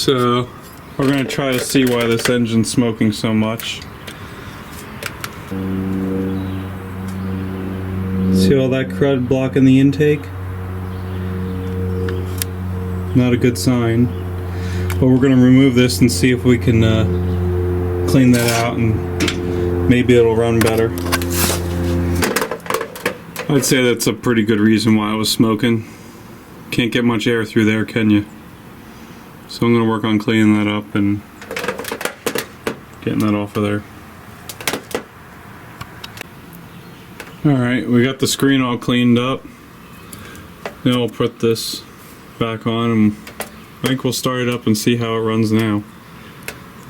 So we're going to try to see why this engine's smoking so much. See all that crud blocking the intake? Not a good sign. But we're going to remove this and see if we can clean that out and maybe it'll run better. I'd say that's a pretty good reason why I was smoking. Can't get much air through there, can you? So I'm going to work on cleaning that up and getting that off of there. Alright, we got the screen all cleaned up. Now we'll put this back on and I think we'll start it up and see how it runs now.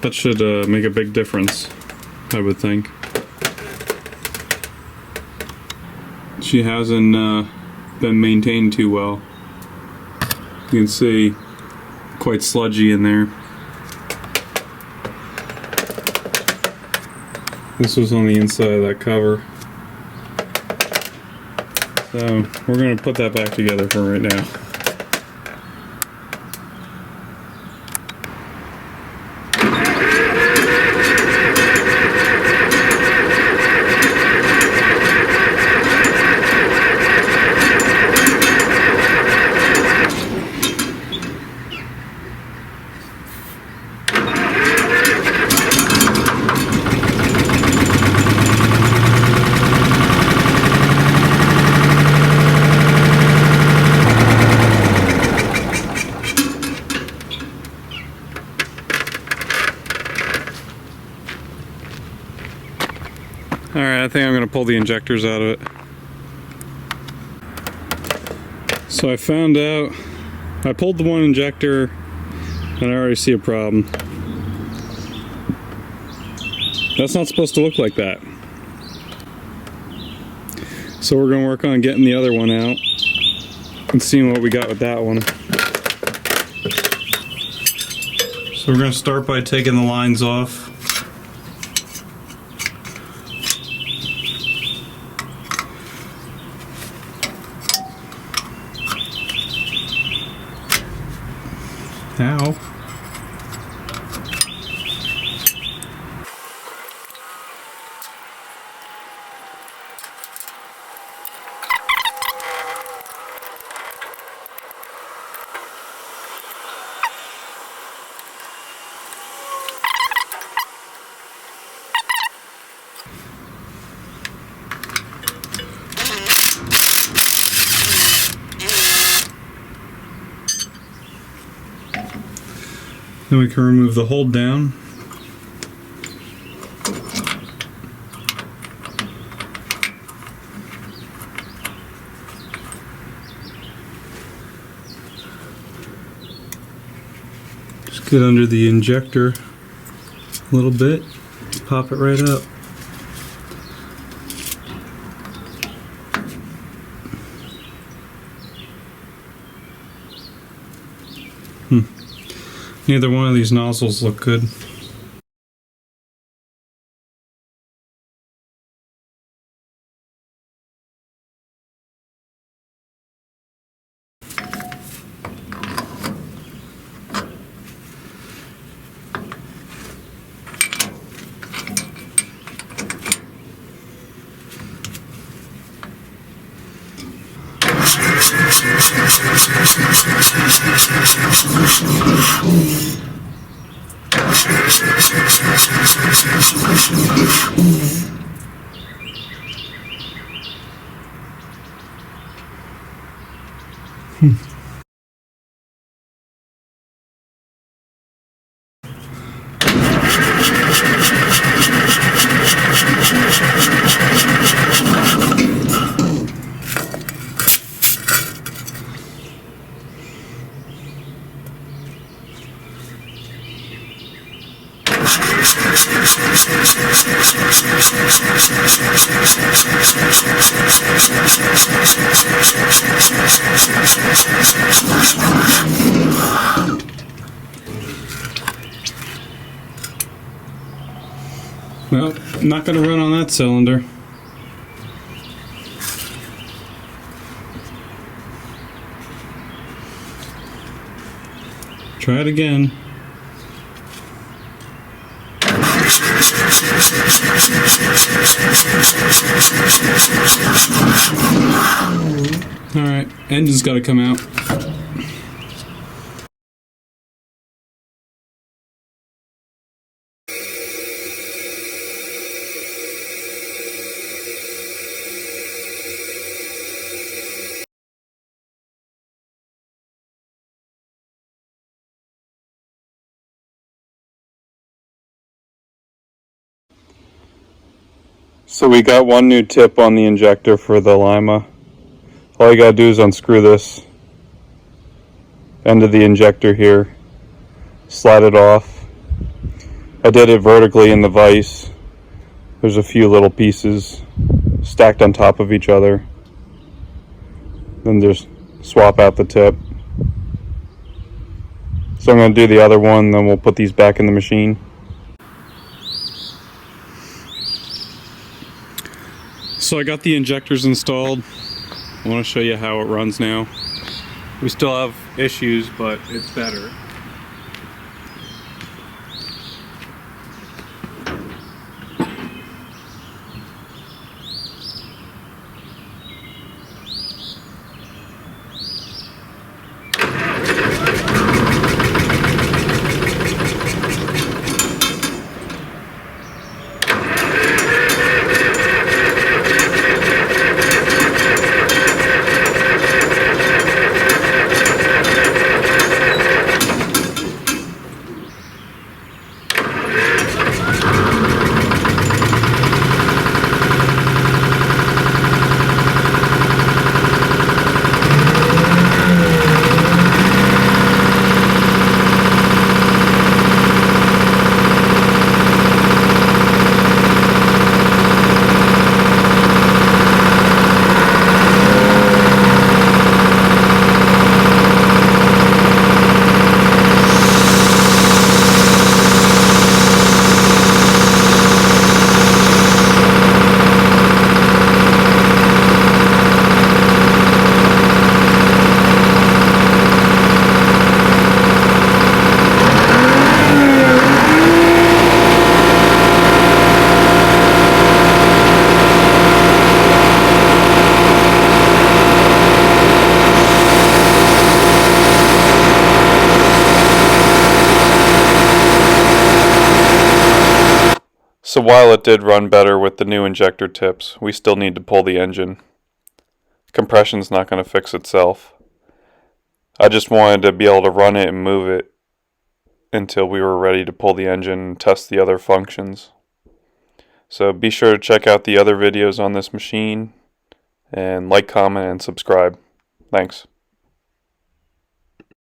That should make a big difference, I would think. She hasn't been maintained too well. You can see quite sludgy in there. This was on the inside of that cover. So we're going to put that back together for right now. Alright, I think I'm going to pull the injectors out of it. So I found out, I pulled the one injector and I already see a problem. That's not supposed to look like that. So we're going to work on getting the other one out and seeing what we got with that one. So we're going to start by taking the lines off. Ow. Then we can remove the hold down. Just get under the injector a little bit, pop it right up. Neither one of these nozzles look good. Well, not going to run on that cylinder. Try it again. Alright, engine's got to come out. So we got one new tip on the injector for the Lima. All you gotta do is unscrew this end of the injector here, slide it off. I did it vertically in the vise. There's a few little pieces stacked on top of each other. Then just swap out the tip. So I'm gonna do the other one, then we'll put these back in the machine. So I got the injectors installed. I want to show you how it runs now. We still have issues, but it's better. So while it did run better with the new injector tips, we still need to pull the engine. Compression's not going to fix itself. I just wanted to be able to run it and move it until we were ready to pull the engine and test the other functions. So be sure to check out the other videos on this machine and like, comment, and subscribe. Thanks.